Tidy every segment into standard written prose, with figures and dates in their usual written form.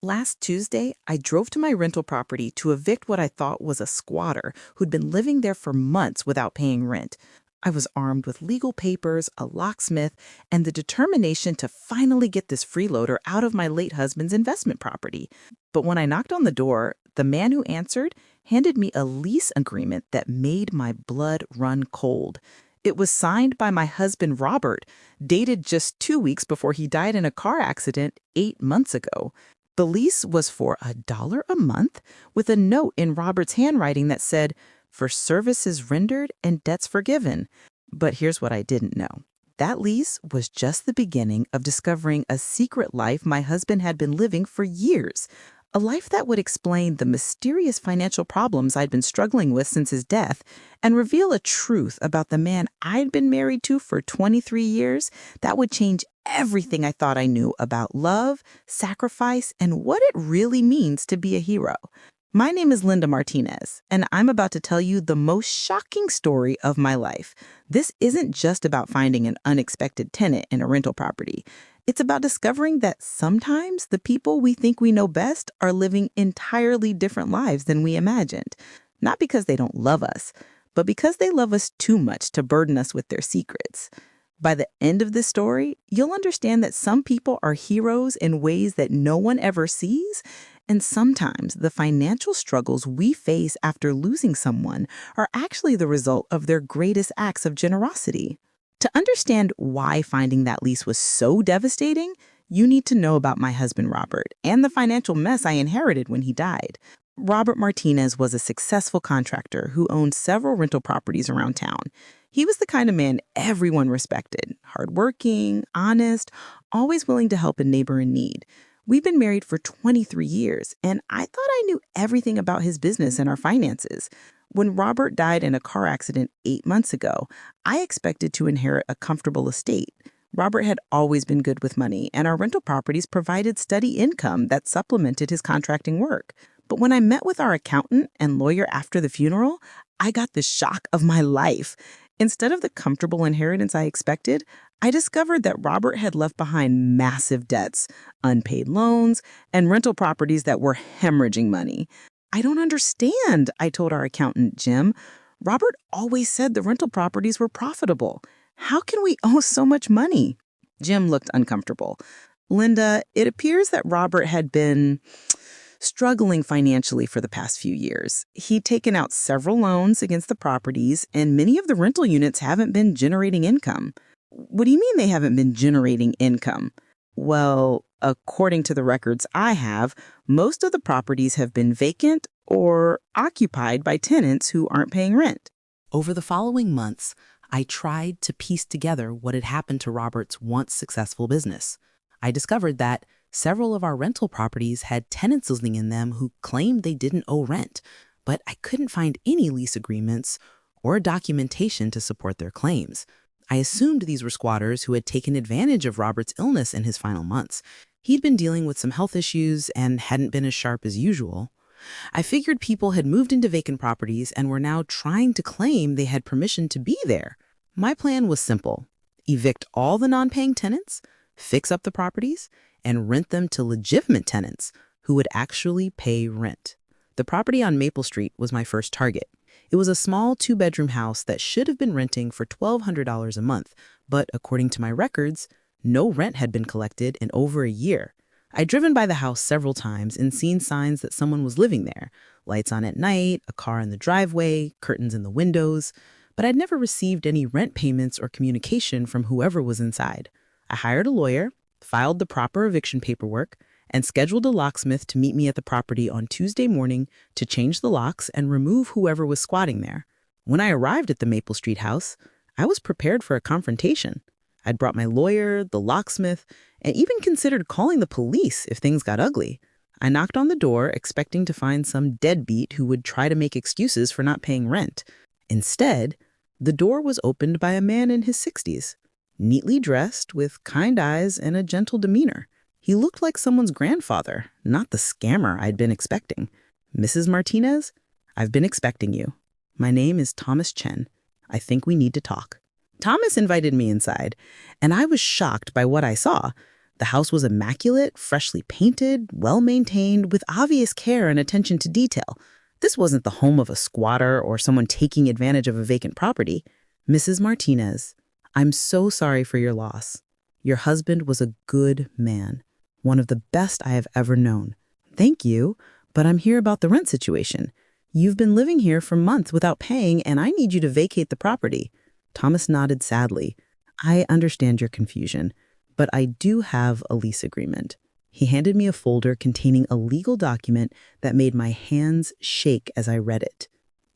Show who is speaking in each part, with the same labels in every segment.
Speaker 1: Last Tuesday, I drove to my rental property to evict what I thought was a squatter who'd been living there for months without paying rent. I was armed with legal papers, a locksmith, and the determination to finally get this freeloader out of my late husband's investment property. But when I knocked on the door, the man who answered handed me a lease agreement that made my blood run cold. It was signed by my husband, Robert, dated just 2 weeks before he died in a car accident 8 months ago. The lease was for $1 a month with a note in Robert's handwriting that said, "For services rendered and debts forgiven." But here's what I didn't know. That lease was just the beginning of discovering a secret life my husband had been living for years. A life that would explain the mysterious financial problems I'd been struggling with since his death and reveal a truth about the man I'd been married to for 23 years that would change everything I thought I knew about love, sacrifice, and what it really means to be a hero. My name is Linda Martinez, and I'm about to tell you the most shocking story of my life. This isn't just about finding an unexpected tenant in a rental property. It's about discovering that sometimes the people we think we know best are living entirely different lives than we imagined. Not because they don't love us, but because they love us too much to burden us with their secrets. By the end of this story, you'll understand that some people are heroes in ways that no one ever sees, and sometimes the financial struggles we face after losing someone are actually the result of their greatest acts of generosity. To understand why finding that lease was so devastating, you need to know about my husband, Robert, and the financial mess I inherited when he died. Robert Martinez was a successful contractor who owned several rental properties around town. He was the kind of man everyone respected, hardworking, honest, always willing to help a neighbor in need. We've been married for 23 years, and I thought I knew everything about his business and our finances. When Robert died in a car accident 8 months ago, I expected to inherit a comfortable estate. Robert had always been good with money, and our rental properties provided steady income that supplemented his contracting work. But when I met with our accountant and lawyer after the funeral, I got the shock of my life. Instead of the comfortable inheritance I expected, I discovered that Robert had left behind massive debts, unpaid loans, and rental properties that were hemorrhaging money. "I don't understand," I told our accountant, Jim. "Robert always said the rental properties were profitable. How can we owe so much money?" Jim looked uncomfortable. "Linda, it appears that Robert had been struggling financially for the past few years. He'd taken out several loans against the properties, and many of the rental units haven't been generating income." "What do you mean they haven't been generating income?" "Well, according to the records I have, most of the properties have been vacant or occupied by tenants who aren't paying rent." Over the following months, I tried to piece together what had happened to Robert's once successful business. I discovered that several of our rental properties had tenants living in them who claimed they didn't owe rent, but I couldn't find any lease agreements or documentation to support their claims. I assumed these were squatters who had taken advantage of Robert's illness in his final months. He'd been dealing with some health issues and hadn't been as sharp as usual. I figured people had moved into vacant properties and were now trying to claim they had permission to be there. My plan was simple: evict all the non-paying tenants, fix up the properties, and rent them to legitimate tenants who would actually pay rent. The property on Maple Street was my first target. It was a small 2-bedroom house that should have been renting for $1,200 a month, but according to my records, no rent had been collected in over a year. I'd driven by the house several times and seen signs that someone was living there: lights on at night, a car in the driveway, curtains in the windows, but I'd never received any rent payments or communication from whoever was inside. I hired a lawyer, filed the proper eviction paperwork, and scheduled a locksmith to meet me at the property on Tuesday morning to change the locks and remove whoever was squatting there. When I arrived at the Maple Street house, I was prepared for a confrontation. I'd brought my lawyer, the locksmith, and even considered calling the police if things got ugly. I knocked on the door expecting to find some deadbeat who would try to make excuses for not paying rent. Instead, the door was opened by a man in his 60s, neatly dressed with kind eyes and a gentle demeanor. He looked like someone's grandfather, not the scammer I'd been expecting. "Mrs. Martinez, I've been expecting you. My name is Thomas Chen. I think we need to talk." Thomas invited me inside, and I was shocked by what I saw. The house was immaculate, freshly painted, well-maintained, with obvious care and attention to detail. This wasn't the home of a squatter or someone taking advantage of a vacant property. Mrs. Martinez, I'm so sorry for your loss. Your husband was a good man, one of the best I have ever known. Thank you, but I'm here about the rent situation. You've been living here for months without paying, and I need you to vacate the property. Thomas nodded sadly. I understand your confusion, but I do have a lease agreement. He handed me a folder containing a legal document that made my hands shake as I read it.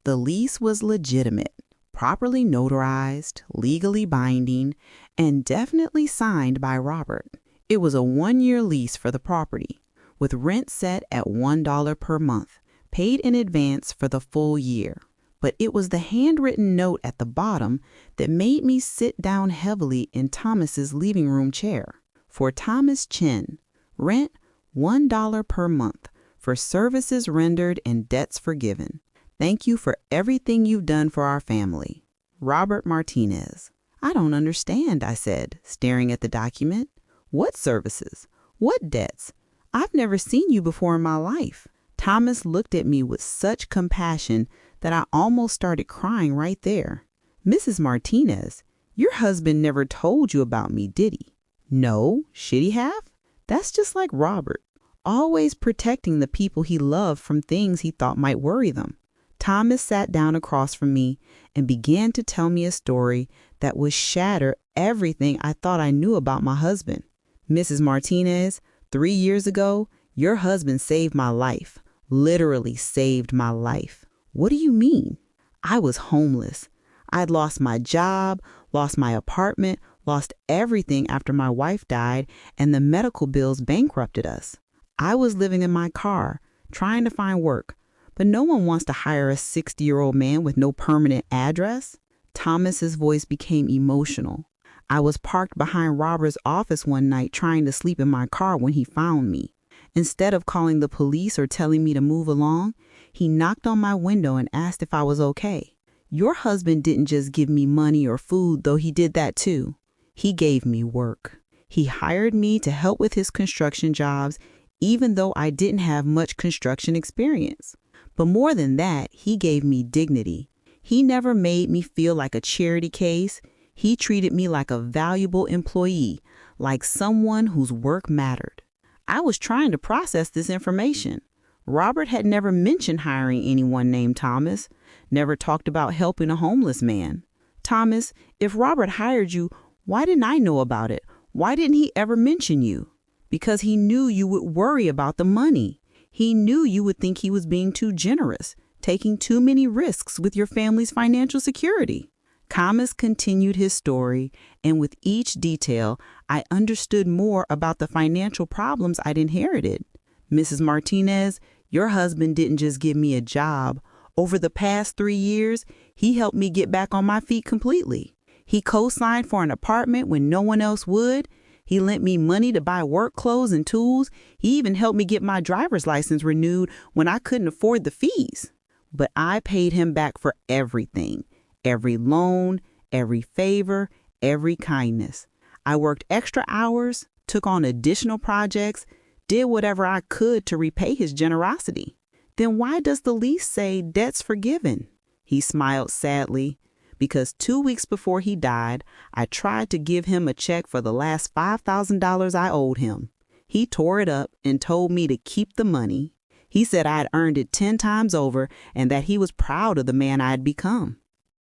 Speaker 1: The lease was legitimate, properly notarized, legally binding, and definitely signed by Robert. It was a 1-year lease for the property, with rent set at $1 per month, paid in advance for the full year. But it was the handwritten note at the bottom that made me sit down heavily in Thomas's living room chair. For Thomas Chen, rent $1 per month for services rendered and debts forgiven. Thank you for everything you've done for our family. Robert Martinez. I don't understand, I said, staring at the document. What services? What debts? I've never seen you before in my life. Thomas looked at me with such compassion that I almost started crying right there. Mrs. Martinez, your husband never told you about me, did he? No, should he have? That's just like Robert, always protecting the people he loved from things he thought might worry them. Thomas sat down across from me and began to tell me a story that would shatter everything I thought I knew about my husband. Mrs. Martinez, 3 years ago, your husband saved my life, literally saved my life. What do you mean? I was homeless. I'd lost my job, lost my apartment, lost everything after my wife died, and the medical bills bankrupted us. I was living in my car, trying to find work, but no one wants to hire a 60-year-old man with no permanent address. Thomas's voice became emotional. I was parked behind Robert's office one night trying to sleep in my car when he found me. Instead of calling the police or telling me to move along, he knocked on my window and asked if I was okay. Your husband didn't just give me money or food, though he did that too. He gave me work. He hired me to help with his construction jobs, even though I didn't have much construction experience. But more than that, he gave me dignity. He never made me feel like a charity case. He treated me like a valuable employee, like someone whose work mattered. I was trying to process this information. Robert had never mentioned hiring anyone named Thomas, never talked about helping a homeless man. Thomas, if Robert hired you, why didn't I know about it? Why didn't he ever mention you? Because he knew you would worry about the money. He knew you would think he was being too generous, taking too many risks with your family's financial security. Thomas continued his story, and with each detail, I understood more about the financial problems I'd inherited. Mrs. Martinez, your husband didn't just give me a job. Over the past 3 years, he helped me get back on my feet completely. He co-signed for an apartment when no one else would. He lent me money to buy work clothes and tools. He even helped me get my driver's license renewed when I couldn't afford the fees. But I paid him back for everything. Every loan, every favor, every kindness. I worked extra hours, took on additional projects, did whatever I could to repay his generosity. Then why does the lease say debts forgiven? He smiled sadly. Because 2 weeks before he died, I tried to give him a check for the last $5,000 I owed him. He tore it up and told me to keep the money. He said I had earned it 10 times over and that he was proud of the man I had become.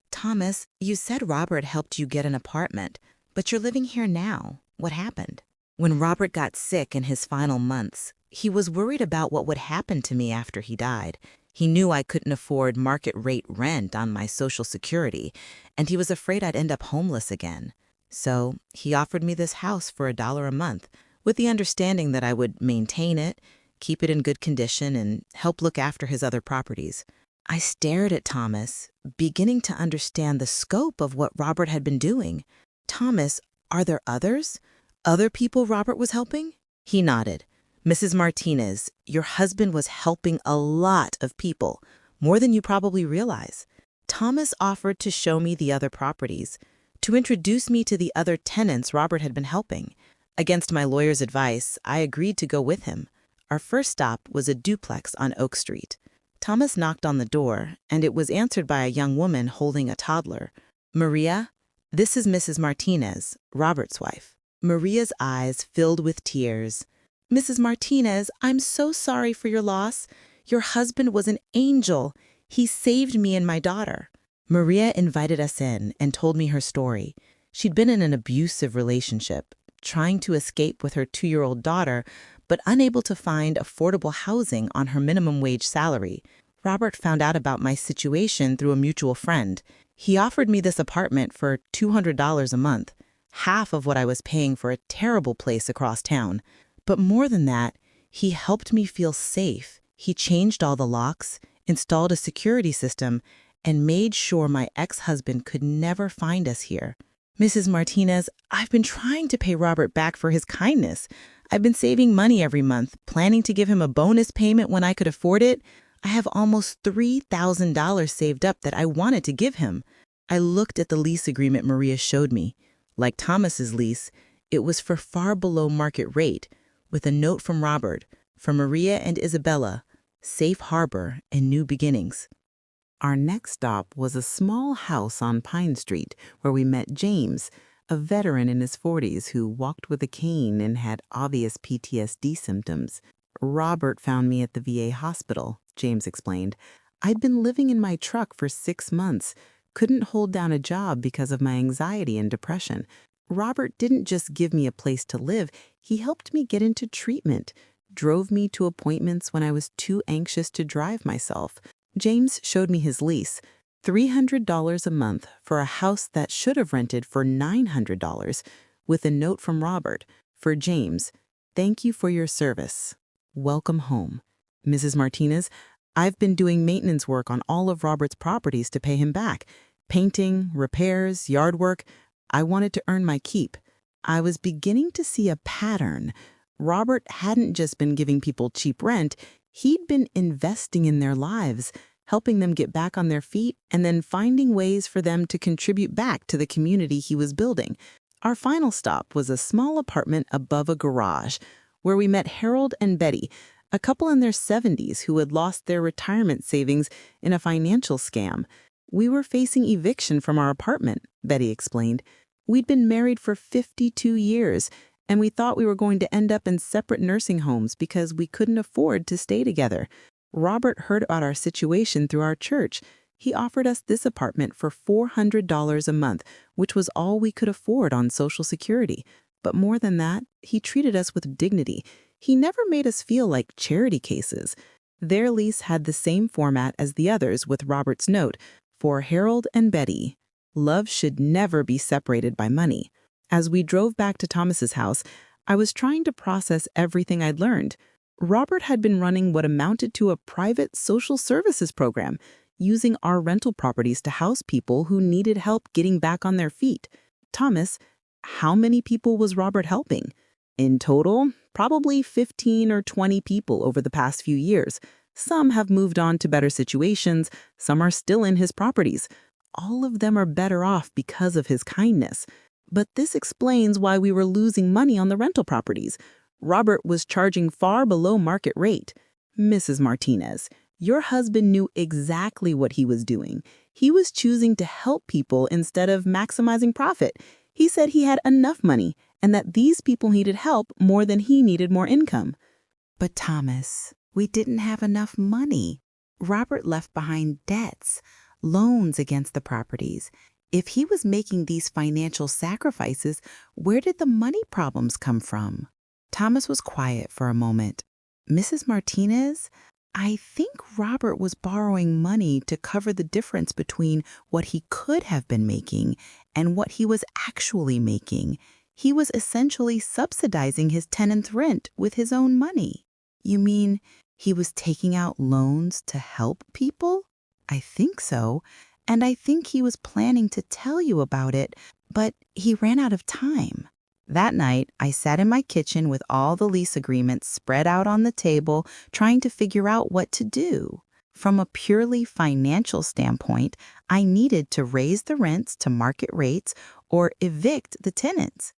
Speaker 2: Thomas, you said Robert helped you get an apartment, but you're living here now. What happened? When Robert got sick in his final months, he was worried about what would happen to me after he died. He knew I couldn't afford market rate rent on my Social Security, and he was afraid I'd end up homeless again. So he offered me this house for $1 a month, with the understanding that I would maintain it, keep it in good condition, and help look after his other properties. I stared at Thomas, beginning to understand the scope of what Robert had been doing. Thomas, are there others? Other people Robert was helping? He nodded. Mrs. Martinez, your husband was helping a lot of people, more than you probably realize. Thomas offered to show me the other properties, to introduce me to the other tenants Robert had been helping. Against my lawyer's advice, I agreed to go with him. Our first stop was a duplex on Oak Street. Thomas knocked on the door, and it was answered by a young woman holding a toddler. "Maria, this is Mrs. Martinez, Robert's wife." Maria's eyes filled with tears. "Mrs. Martinez, I'm so sorry for your loss. Your husband was an angel. He saved me and my daughter." Maria invited us in and told me her story. She'd been in an abusive relationship, trying to escape with her 2-year-old daughter, but unable to find affordable housing on her minimum wage salary. Robert found out about my situation through a mutual friend. He offered me this apartment for $200 a month, half of what I was paying for a terrible place across town. But more than that, he helped me feel safe. He changed all the locks, installed a security system, and made sure my ex-husband could never find us here. Mrs. Martinez, I've been trying to pay Robert back for his kindness. I've been saving money every month, planning to give him a bonus payment when I could afford it. I have almost $3,000 saved up that I wanted to give him. I looked at the lease agreement Maria showed me. Like Thomas's lease, it was for far below market rate, with a note from Robert, for Maria and Isabella, safe harbor and new beginnings.
Speaker 1: Our next stop was a small house on Pine Street where we met James, a veteran in his 40s who walked with a cane and had obvious PTSD symptoms. "Robert found me at the VA hospital," James explained. "I'd been living in my truck for 6 months, couldn't hold down a job because of my anxiety and depression. Robert didn't just give me a place to live, he helped me get into treatment, drove me to appointments when I was too anxious to drive myself." James showed me his lease, $300 a month for a house that should have rented for $900, with a note from Robert, for James, "Thank you for your service. Welcome home. Mrs. Martinez, I've been doing maintenance work on all of Robert's properties to pay him back. Painting, repairs, yard work. I wanted to earn my keep." I was beginning to see a pattern. Robert hadn't just been giving people cheap rent, he'd been investing in their lives, helping them get back on their feet, and then finding ways for them to contribute back to the community he was building. Our final stop was a small apartment above a garage, where we met Harold and Betty, a couple in their 70s who had lost their retirement savings in a financial scam. "We were facing eviction from our apartment," Betty explained. "We'd been married for 52 years, and we thought we were going to end up in separate nursing homes because we couldn't afford to stay together. Robert heard about our situation through our church. He offered us this apartment for $400 a month, which was all we could afford on Social Security. But more than that, he treated us with dignity. He never made us feel like charity cases." Their lease had the same format as the others, with Robert's note, "For Harold and Betty, love should never be separated by money." As we drove back to Thomas's house, I was trying to process everything I'd learned. Robert had been running what amounted to a private social services program, using our rental properties to house people who needed help getting back on their feet. "Thomas, how many people was Robert helping?" "In total, probably 15 or 20 people over the past few years. Some have moved on to better situations, some are still in his properties. All of them are better off because of his kindness. But this explains why we were losing money on the rental properties. Robert was charging far below market rate. Mrs. Martinez, your husband knew exactly what he was doing. He was choosing to help people instead of maximizing profit. He said he had enough money and that these people needed help more than he needed more income." "But Thomas, we didn't have enough money. Robert left behind debts, loans against the properties. If he was making these financial sacrifices, where did the money problems come from?" Thomas was quiet for a moment. "Mrs. Martinez, I think Robert was borrowing money to cover the difference between what he could have been making and what he was actually making. He was essentially subsidizing his tenant's rent with his own money." "You mean he was taking out loans to help people?" "I think so. And I think he was planning to tell you about it, but he ran out of time." That night, I sat in my kitchen with all the lease agreements spread out on the table, trying to figure out what to do. From a purely financial standpoint, I needed to raise the rents to market rates or evict the tenants.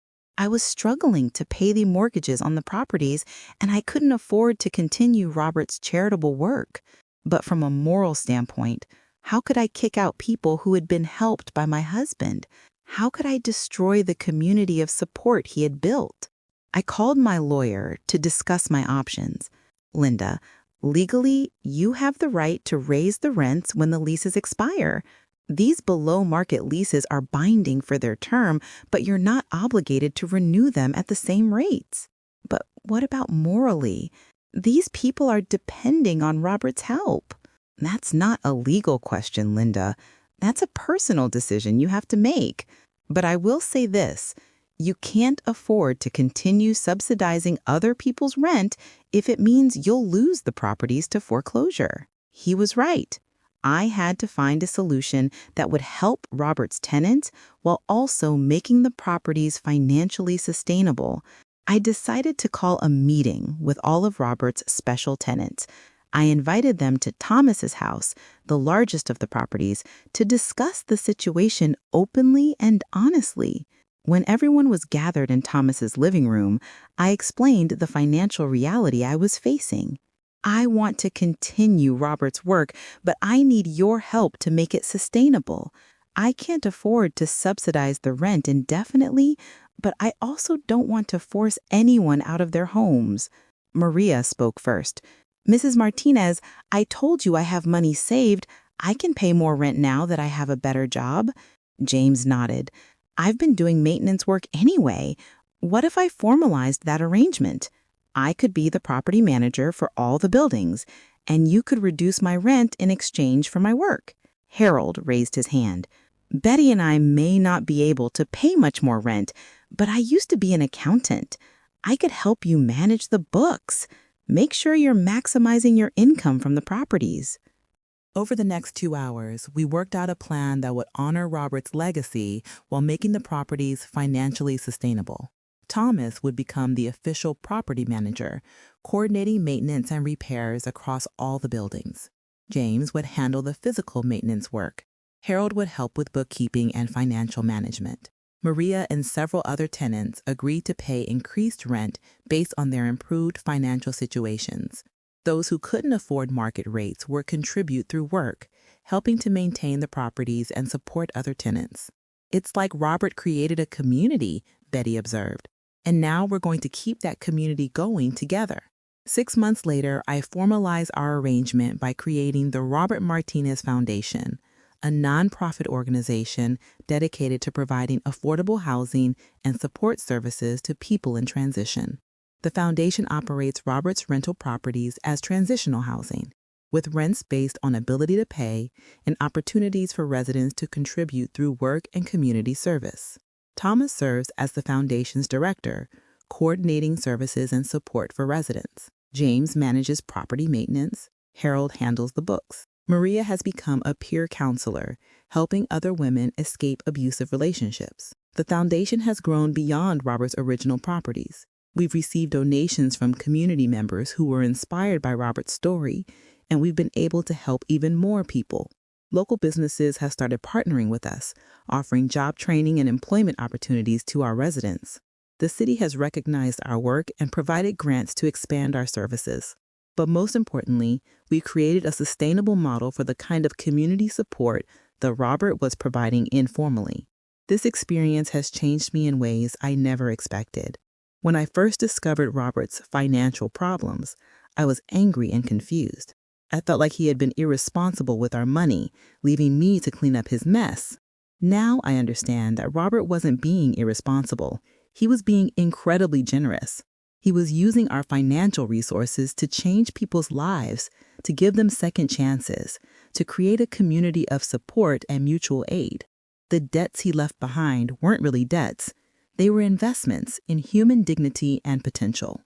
Speaker 1: I was struggling to pay the mortgages on the properties, and I couldn't afford to continue Robert's charitable work. But from a moral standpoint, how could I kick out people who had been helped by my husband? How could I destroy the community of support he had built? I called my lawyer to discuss my options. Linda, legally, you have the right to raise the rents when the leases expire. These below-market leases are binding for their term, but you're not obligated to renew them at the same rates. But what about morally? These people are depending on Robert's help. That's not a legal question, Linda. That's a personal decision you have to make. But I will say this. You can't afford to continue subsidizing other people's rent if it means you'll lose the properties to foreclosure. He was right. I had to find a solution that would help Robert's tenants while also making the properties financially sustainable. I decided to call a meeting with all of Robert's special tenants. I invited them to Thomas's house, the largest of the properties, to discuss the situation openly and honestly. When everyone was gathered in Thomas's living room, I explained the financial reality I was facing. I want to continue Robert's work, but I need your help to make it sustainable. I can't afford to subsidize the rent indefinitely, but I also don't want to force anyone out of their homes. Maria spoke first. Mrs. Martinez, I told you I have money saved. I can pay more rent now that I have a better job. James nodded. I've been doing maintenance work anyway. What if I formalized that arrangement? I could be the property manager for all the buildings, and you could reduce my rent in exchange for my work. Harold raised his hand. Betty and I may not be able to pay much more rent, but I used to be an accountant. I could help you manage the books. Make sure you're maximizing your income from the properties.
Speaker 3: Over the next 2 hours, we worked out a plan that would honor Robert's legacy while making the properties financially sustainable. Thomas would become the official property manager, coordinating maintenance and repairs across all the buildings. James would handle the physical maintenance work. Harold would help with bookkeeping and financial management. Maria and several other tenants agreed to pay increased rent based on their improved financial situations. Those who couldn't afford market rates would contribute through work, helping to maintain the properties and support other tenants. It's like Robert created a community, Betty observed, and now we're going to keep that community going together. 6 months later, I formalized our arrangement by creating the Robert Martinez Foundation, a nonprofit organization dedicated to providing affordable housing and support services to people in transition. The foundation operates Robert's rental properties as transitional housing, with rents based on ability to pay and opportunities for residents to contribute through work and community service. Thomas serves as the foundation's director, coordinating services and support for residents. James manages property maintenance. Harold handles the books. Maria has become a peer counselor, helping other women escape abusive relationships. The foundation has grown beyond Robert's original properties. We've received donations from community members who were inspired by Robert's story, and we've been able to help even more people. Local businesses have started partnering with us, offering job training and employment opportunities to our residents. The city has recognized our work and provided grants to expand our services. But most importantly, we created a sustainable model for the kind of community support that Robert was providing informally. This experience has changed me in ways I never expected. When I first discovered Robert's financial problems, I was angry and confused. I felt like he had been irresponsible with our money, leaving me to clean up his mess. Now I understand that Robert wasn't being irresponsible. He was being incredibly generous. He was using our financial resources to change people's lives, to give them second chances, to create a community of support and mutual aid. The debts he left behind weren't really debts. They were investments in human dignity and potential.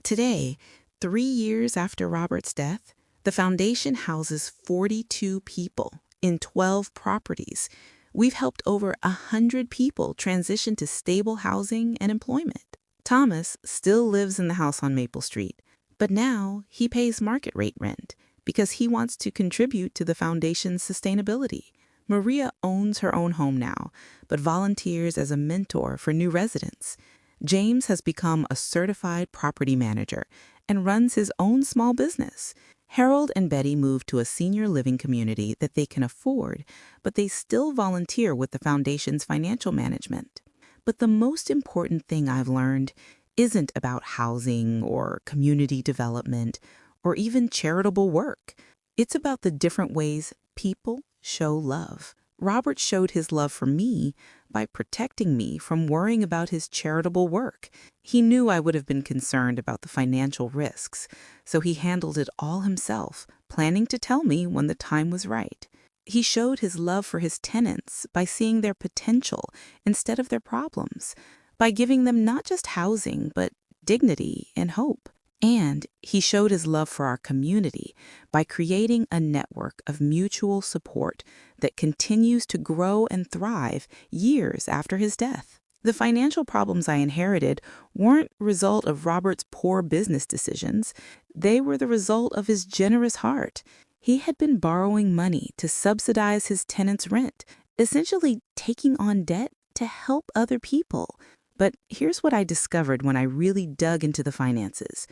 Speaker 1: Today, 3 years after Robert's death, the foundation houses 42 people in 12 properties. We've helped over 100 people transition to stable housing and employment. Thomas still lives in the house on Maple Street, but now he pays market rate rent because he wants to contribute to the foundation's sustainability. Maria owns her own home now, but volunteers as a mentor for new residents.
Speaker 3: James has become a certified property manager and runs his own small business. Harold and Betty moved to a senior living community that they can afford, but they still volunteer with the foundation's financial management. But the most important thing I've learned isn't about housing or community development or even charitable work. It's about the different ways people show love. Robert showed his love for me by protecting me from worrying about his charitable work. He knew I would have been concerned about the financial risks, so he handled it all himself, planning to tell me when the time was right. He showed his love for his tenants by seeing their potential instead of their problems, by giving them not just housing, but dignity and hope. And he showed his love for our community by creating a network of mutual support that continues to grow and thrive years after his death. The financial problems I inherited weren't a result of Robert's poor business decisions. They were the result of his generous heart. He had been borrowing money to subsidize his tenants' rent, essentially taking on debt to help other people. But here's what I discovered when I really dug into the finances.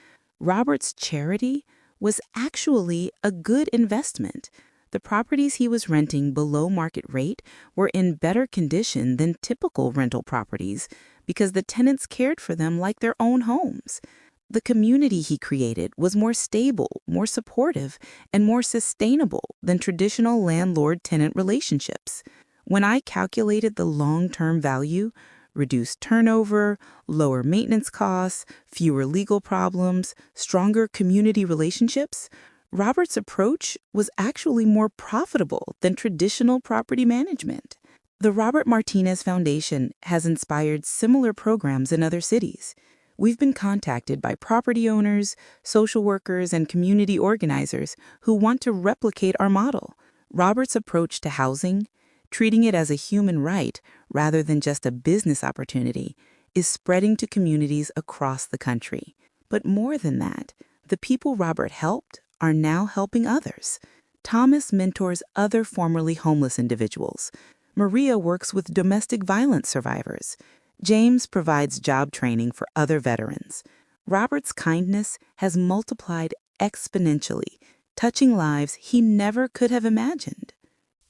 Speaker 3: Robert's charity was actually a good investment. The properties he was renting below market rate were in better condition than typical rental properties because the tenants cared for them like their own homes. The community he created was more stable, more supportive, and more sustainable than traditional landlord-tenant relationships. When I calculated the long-term value, reduced turnover, lower maintenance costs, fewer legal problems, stronger community relationships, Robert's approach was actually more profitable than traditional property management. The Robert Martinez Foundation has inspired similar programs in other cities. We've been contacted by property owners, social workers, and community organizers who want to replicate our model. Robert's approach to housing, treating it as a human right rather than just a business opportunity, is spreading to communities across the country. But more than that, the people Robert helped are now helping others. Thomas mentors other formerly homeless individuals. Maria works with domestic violence survivors. James provides job training for other veterans. Robert's kindness has multiplied exponentially, touching lives he never could have imagined.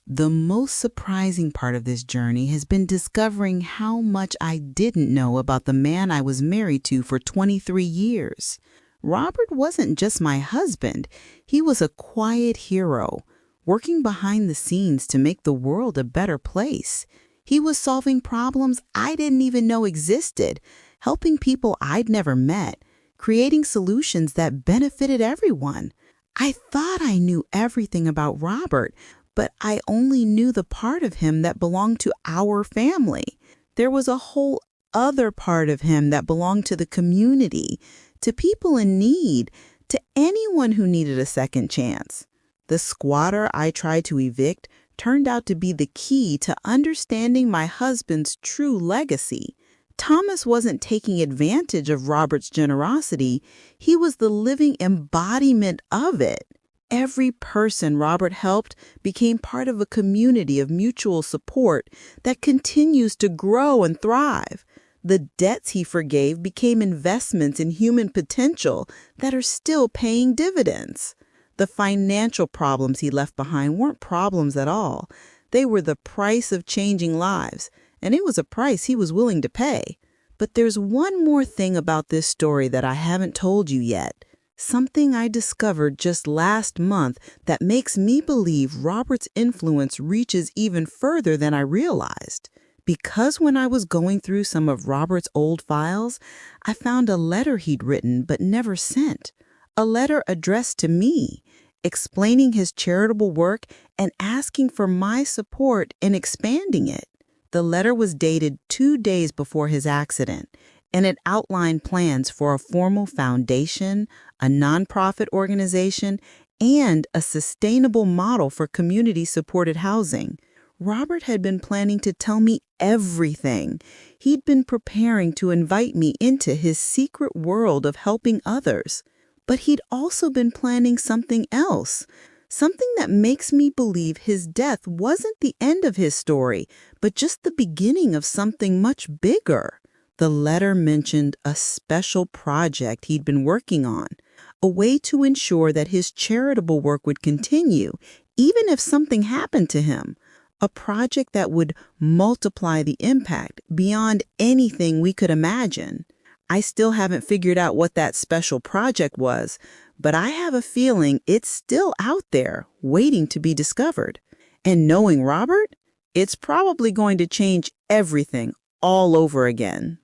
Speaker 3: The most surprising part of this journey has been discovering how much I didn't know about the man I was married to for 23 years. Robert wasn't just my husband. He was a quiet hero, working behind the scenes to make the world a better place. He was solving problems I didn't even know existed, helping people I'd never met, creating solutions that benefited everyone. I thought I knew everything about Robert, but I only knew the part of him that belonged to our family. There was a whole other part of him that belonged to the community, to people in need, to anyone who needed a second chance. The squatter I tried to evict turned out to be the key to understanding my husband's true legacy. Thomas wasn't taking advantage of Robert's generosity. He was the living embodiment of it. Every person Robert helped became part of a community of mutual support that continues to grow and thrive. The debts he forgave became investments in human potential that are still paying dividends. The financial problems he left behind weren't problems at all. They were the price of changing lives, and it was a price he was willing to pay. But there's one more thing about this story that I haven't told you yet. Something I discovered just last month that makes me believe Robert's influence reaches even further than I realized. Because when I was going through some of Robert's old files, I found a letter he'd written but never sent. A letter addressed to me, explaining his charitable work and asking for my support in expanding it. The letter was dated 2 days before his accident, and it outlined plans for a formal foundation, a nonprofit organization, and a sustainable model for community-supported housing. Robert had been planning to tell me everything. He'd been preparing to invite me into his secret world of helping others. But he'd also been planning something else, something that makes me believe his death wasn't the end of his story, but just the beginning of something much bigger.
Speaker 1: The letter mentioned a special project he'd been working on, a way to ensure that his charitable work would continue, even if something happened to him. A project that would multiply the impact beyond anything we could imagine. I still haven't figured out what that special project was, but I have a feeling it's still out there, waiting to be discovered. And knowing Robert, it's probably going to change everything all over again.